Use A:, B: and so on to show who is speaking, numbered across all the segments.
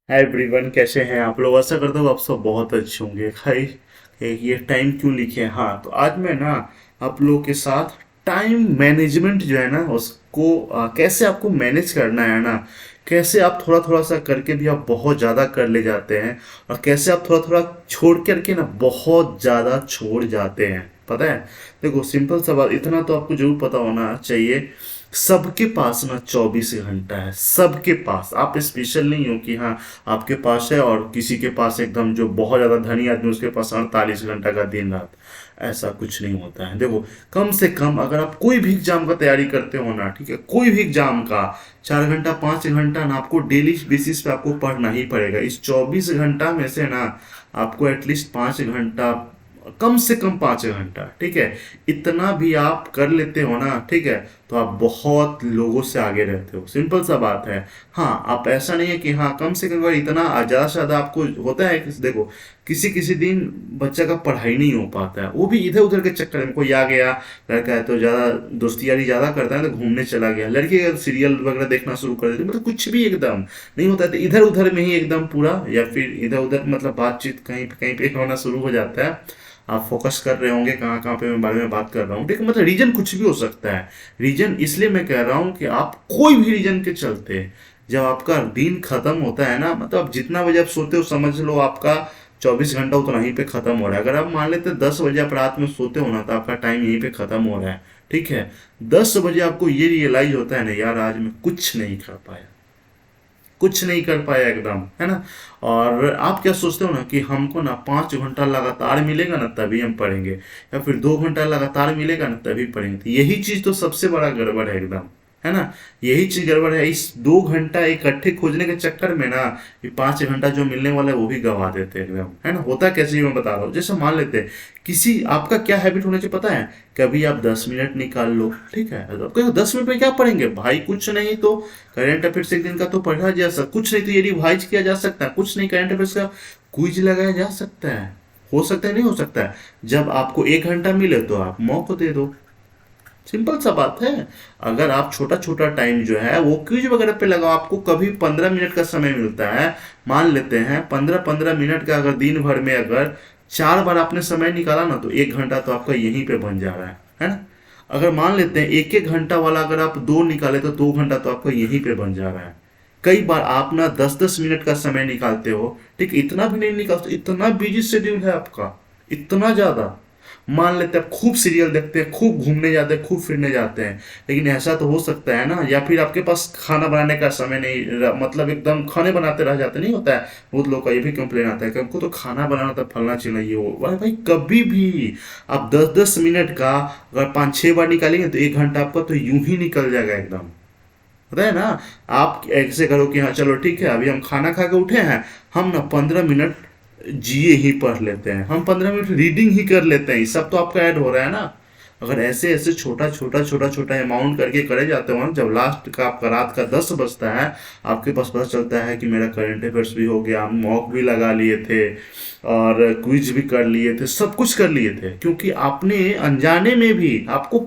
A: Hi everyone, कैसे हैं आप लोग। आशा करता हूँ आप सब बहुत अच्छे होंगे। भाई ये टाइम क्यों लिखे हैं, हाँ तो आज मैं ना आप लोगों के साथ टाइम मैनेजमेंट जो है ना उसको कैसे आपको मैनेज करना है ना, कैसे आप थोड़ा थोड़ा सा करके भी आप बहुत ज़्यादा कर ले जाते हैं और कैसे आप थोड़ा थोड़ा छोड़ करके ना बहुत ज़्यादा छोड़ जाते हैं। पता है, देखो सिंपल सा बात, इतना तो आपको जरूर पता होना चाहिए। सबके पास ना 24 घंटा है, सबके पास। आप स्पेशल नहीं हो कि हाँ आपके पास है और किसी के पास एकदम जो बहुत ज़्यादा धनी आदमी उसके पास 48 घंटा का दिन रात। ऐसा कुछ नहीं होता है। देखो, कम से कम अगर आप कोई भी एग्जाम का तैयारी करते हो ना, ठीक है, कोई भी एग्जाम का 4 घंटा 5 घंटा ना आपको डेली बेसिस पे आपको पढ़ना ही पड़ेगा। इस 24 घंटा में से ना आपको एटलीस्ट 5 घंटा, कम से कम 5 घंटा, ठीक है, इतना भी आप कर लेते हो ना, ठीक है, तो आप बहुत लोगों से आगे रहते हो। सिंपल सा बात है। हाँ, आप ऐसा नहीं है कि हाँ कम से कम अगर इतना ज़्यादा से ज़्यादा आपको होता है कि देखो किसी किसी दिन बच्चा का पढ़ाई नहीं हो पाता है, वो भी इधर उधर के चक्कर में। कोई आ गया लड़का है तो ज़्यादा दोस्ती यारी ज़्यादा करता है तो घूमने चला गया, लड़की अगर सीरियल वगैरह देखना शुरू कर देती है, मतलब कुछ भी एकदम नहीं होता है तो इधर उधर में ही एकदम पूरा, या फिर इधर उधर मतलब बातचीत कहीं पे होना शुरू हो जाता है। आप फोकस कर रहे होंगे कहाँ कहाँ पे मैं बारे में बात कर रहा हूँ, ठीक है, मतलब रीजन कुछ भी हो सकता है। रीजन इसलिए मैं कह रहा हूँ कि आप कोई भी रीजन के चलते जब आपका दिन खत्म होता है ना, मतलब आप जितना बजे आप सोते हो समझ लो आपका 24 घंटा उतना ही पे खत्म हो रहा है। अगर आप मान लेते 10 बजे आप रात में सोते हो ना तो आपका टाइम यहीं पे खत्म हो रहा है, ठीक है। 10 बजे आपको ये रियलाइज होता है ना, यार आज मैं कुछ नहीं कर पाया, कुछ नहीं कर पाया एकदम, है ना। और आप क्या सोचते हो ना कि हमको ना 5 घंटा लगातार मिलेगा ना तभी हम पढ़ेंगे, या फिर 2 घंटा लगातार मिलेगा ना तभी पढ़ेंगे, तो यही चीज तो सबसे बड़ा गड़बड़ है एकदम, है ना। यही चीज गड़बड़ है। इस 2 घंटा इकट्ठे खोजने के चक्कर में ना ये 5 घंटा जो मिलने वाला है वो भी गवा देते हैं एकदम, है ना। होता कैसे ही मैं बता रहा हूँ, जैसे मान लेते हैं किसी, आपका क्या हैबिट होना चाहिए पता है, कभी आप 10 मिनट निकाल लो, ठीक है, तो आप कहो 10 मिनट में क्या पढ़ेंगे भाई, कुछ नहीं तो करंट अफेयर्स एक दिन का तो पढ़ा जा सकता, कुछ नहीं तो ये रिवाइज किया जा सकता है, कुछ नहीं करंट अफेयर्स का क्विज लगाया जा सकता है। हो सकता है, नहीं हो सकता है। जब आपको 1 घंटा मिले तो आप मौका दे दो। सिंपल सा बात है। अगर आप छोटा छोटा टाइम जो है वो क्विज वगैरह पे लगाओ, आपको कभी 15 मिनट का समय मिलता है, मान लेते हैं 15-15 मिनट का, अगर दिन भर में अगर 4 बार आपने समय निकाला ना तो 1 घंटा तो आपका यहीं पे बन जा रहा है ना। अगर मान लेते हैं एक एक घंटा वाला अगर आप दो निकाले तो 2 घंटा तो आपका यहीं पे बन जा रहा है। कई बार आप ना 10-10 मिनट का समय निकालते हो, ठीक, इतना भी नहीं निकालते, इतना बिजी शेड्यूल है आपका, इतना ज्यादा। मान लेते हैं आप खूब सीरियल देखते हैं, खूब घूमने जाते हैं, खूब फिरने जाते हैं, लेकिन ऐसा तो हो सकता है ना, या फिर आपके पास खाना बनाने का समय नहीं मतलब एकदम खाने बनाते रह जाते, नहीं होता है। बहुत लोग का ये भी कंप्लेन आता है कि हमको तो खाना बनाना था, फलना चाहिए वो भाई भाई, कभी भी आप 10-10 मिनट का अगर 5-6 बार निकालेंगे तो 1 घंटा आपका तो यूं ही निकल जाएगा एकदम। पता है ना। आप ऐसे करो कि हाँ चलो ठीक है, अभी हम खाना खा के उठे हैं, हम ना 15 मिनट जिए ही पढ़ लेते हैं, हम 15 मिनट रीडिंग ही कर लेते हैं, ये सब तो आपका ऐड हो रहा है ना। अगर ऐसे ऐसे छोटा छोटा छोटा छोटा अमाउंट करके करे जाते हो ना, जब लास्ट का आपका रात का 10 बजता है, आपके पास पता चलता है कि मेरा करंट अफेयर्स भी हो गया, मॉक भी लगा लिए थे और क्विज भी कर लिए थे, सब कुछ कर लिए थे, क्योंकि आपने अनजाने में भी आपको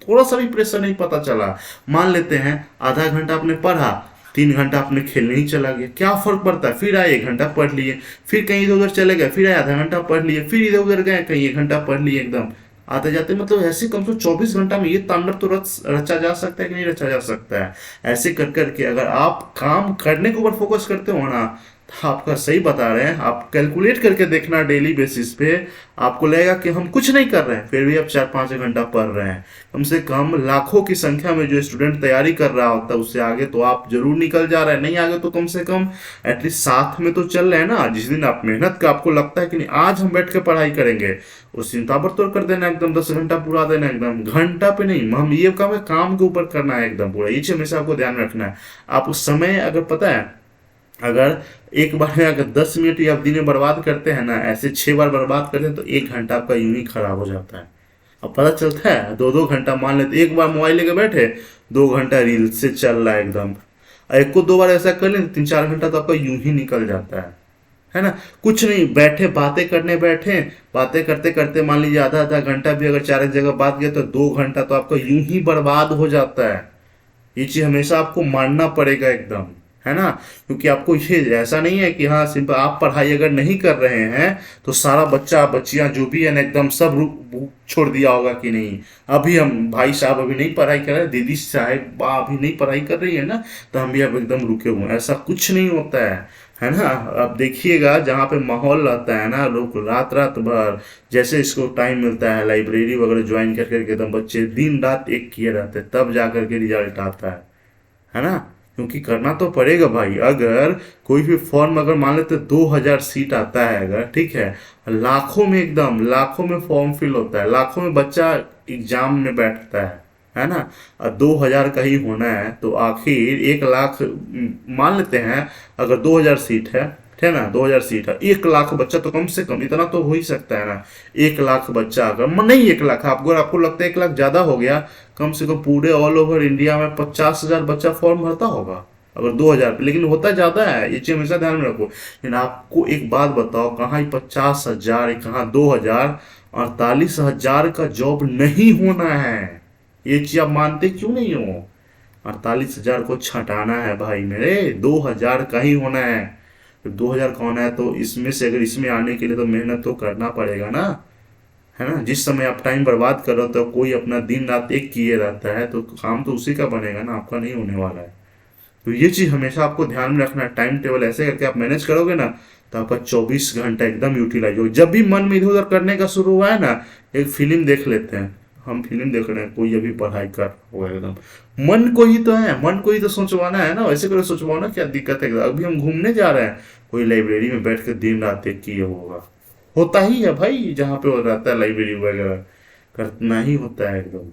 A: थोड़ा सा भी प्रेशर नहीं पता चला। मान लेते हैं आधा घंटा आपने पढ़ा, 3 घंटा आपने खेलने ही चला गया, क्या फर्क पड़ता है, फिर आए 1 घंटा पढ़ लिए, फिर कहीं इधर उधर चले गए, फिर आए आधा घंटा पढ़ लिए, फिर इधर उधर गए कहीं 1 घंटा पढ़ लिए एकदम। आते जाते मतलब ऐसे कम से कम 24 घंटा में ये तांडव तो रचा जा सकता है कि नहीं रचा जा सकता है। ऐसे कर करके अगर आप काम करने के ऊपर फोकस करते हो ना, तो आपका सही बता रहे हैं, आप कैलकुलेट करके देखना डेली बेसिस पे, आपको लगेगा कि हम कुछ नहीं कर रहे हैं फिर भी आप 4-5 घंटा पढ़ रहे हैं। कम से कम लाखों की संख्या में जो स्टूडेंट तैयारी कर रहा होता है उससे आगे तो आप जरूर निकल जा रहे हैं, नहीं आगे तो कम से कम एटलीस्ट साथ में तो चल रहे हैं ना। जिस दिन आप मेहनत का आपको लगता है कि नहीं आज हम बैठ के पढ़ाई करेंगे, उस दिन ताबड़तोड़ कर देना एकदम, 10 घंटा पूरा देना एकदम, घंटा पे नहीं, हम ये काम के ऊपर करना है एकदम पूरा। ये चीज हमेशा आपको ध्यान रखना है। आप उस समय अगर पता है, अगर एक बार में अगर 10 मिनट या दिन में बर्बाद करते हैं ना, ऐसे 6 बार बर्बाद करते हैं तो 1 घंटा आपका यूं ही खराब हो जाता है। अब पता चलता है 2-2 घंटा, मान लेते एक बार मोबाइल लेके बैठे, 2 घंटा रील से चल रहा है एकदम, और एक को 2 बार ऐसा कर लें 3-4 घंटा तो आपका यूं ही निकल जाता है ना। कुछ नहीं, बैठे बातें करने बैठे, बातें करते करते मान लीजिए आधा आधा घंटा भी अगर चार एक जगह बात किया तो 2 घंटा तो आपका यूं ही बर्बाद हो जाता है। ये चीज हमेशा आपको मानना पड़ेगा एकदम, है ना। क्योंकि आपको ये ऐसा नहीं है कि हाँ सिंपल आप पढ़ाई अगर नहीं कर रहे हैं तो सारा बच्चा बच्चियां जो भी है ना एकदम सब छोड़ दिया होगा कि नहीं, अभी हम भाई साहब अभी नहीं पढ़ाई कर रहे, दीदी साहब बा अभी नहीं पढ़ाई कर रही है ना, तो हम भी अब एकदम रुके हुए हैं। ऐसा कुछ नहीं होता है ना। अब देखिएगा जहाँ पे माहौल रहता है ना, लोग रात रात भर जैसे इसको टाइम मिलता है लाइब्रेरी वगैरह ज्वाइन कर करके एकदम बच्चे दिन रात एक किए रहते हैं, तब जा करके रिजल्ट आता है ना। क्योंकि करना तो पड़ेगा भाई। अगर कोई भी फॉर्म अगर मान लेते 2,000 सीट आता है अगर, ठीक है, लाखों में एकदम लाखों में फॉर्म फिल होता है, लाखों में बच्चा एग्जाम में बैठता है ना। और 2,000 का ही होना है तो आखिर 1 लाख मान लेते हैं, अगर 2,000 सीट है, ठीक है ना, 2,000 सीट है, 1 लाख बच्चा तो कम से कम इतना तो हो ही सकता है ना। 1 लाख बच्चा अगर नहीं, 1 लाख आपको, अगर आपको लगता है 1 लाख ज्यादा हो गया, कम से कम पूरे ऑल ओवर इंडिया में 50,000 बच्चा फॉर्म भरता होगा अगर 2,000 पे, लेकिन होता ज्यादा है, ये चीज हमेशा ध्यान में रखो। लेकिन आपको एक बात बताओ, कहाँ 50,000, कहाँ 2,000, 48,000 का जॉब नहीं होना है। ये चीज आप मानते क्यों नहीं हो? 48,000 को छटाना है भाई मेरे, 2,000 का ही होना है। तो 2,000 का होना है तो इसमें से अगर इसमें आने के लिए तो मेहनत तो करना पड़ेगा ना, है ना। जिस समय आप टाइम बर्बाद कर रहे हो तो कोई अपना दिन रात एक किए रहता है तो काम तो उसी का बनेगा ना, आपका नहीं होने वाला है। तो ये चीज हमेशा आपको ध्यान में रखना है। टाइम टेबल ऐसे करके आप मैनेज करोगे ना, तो आपका 24 घंटा एकदम यूटिलाइज हो। जब भी मन में इधर उधर करने का शुरू हुआ है ना, एक फिल्म देख लेते हैं, हम फिल्म देख रहे हैं, कोई अभी पढ़ाई कर हुआ है एकदम, मन को ही तो है, मन को ही तो सोचवाना है ना, वैसे करो सोचवाओ ना, क्या दिक्कत है। अभी हम घूमने जा रहे हैं, कोई लाइब्रेरी में बैठ कर दिन रात एक किए होगा, होता ही है भाई, जहाँ पे वो रहता है लाइब्रेरी वगैरह करना ही होता है एकदम।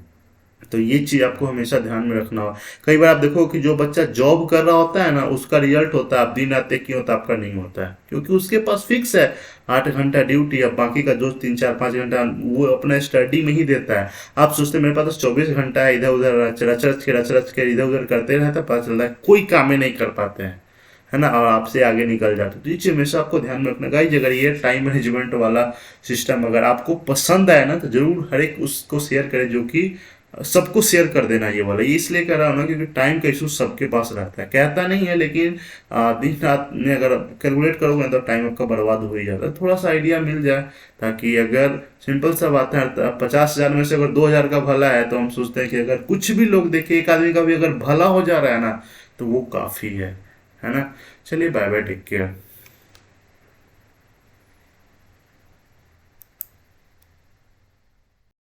A: तो ये चीज आपको हमेशा ध्यान में रखना हो। कई बार आप देखो कि जो बच्चा जॉब कर रहा होता है ना, उसका रिजल्ट होता है, आप दिन रात एक ही होता है, आपका नहीं होता है, क्योंकि उसके पास फिक्स है 8 घंटा ड्यूटी, अब बाकी का जो 3 4 5 घंटा वो अपना स्टडी में ही देता है। आप सोचते हैं मेरे पास तो 24 घंटा है, इधर उधर रच रच के इधर उधर करते रहता है, पता चलता है कोई काम ही नहीं कर पाते हैं, है ना, और आपसे आगे निकल जाते। तो ये चीज हमेशा आपको ध्यान में रखना गाइस। अगर ये टाइम मैनेजमेंट वाला सिस्टम अगर आपको पसंद आए ना, तो जरूर हर एक उसको शेयर करें, जो कि सबको शेयर कर देना ये वाला। ये इसलिए कर रहा हूँ ना क्योंकि टाइम का इशू सबके पास रहता है, कहता नहीं है, लेकिन दिन रात में अगर कैलकुलेट करोगे तो टाइम आपका बर्बाद हो ही जाता है। थोड़ा सा आइडिया मिल जाए, ताकि अगर सिंपल सा बात है, 50,000 में से अगर 2,000 का भला है, तो हम सोचते हैं कि अगर कुछ भी लोग देखे, एक आदमी का भी अगर भला हो जा रहा है ना, तो वो काफी है ना। चलिए बाय बाय, टेक केयर।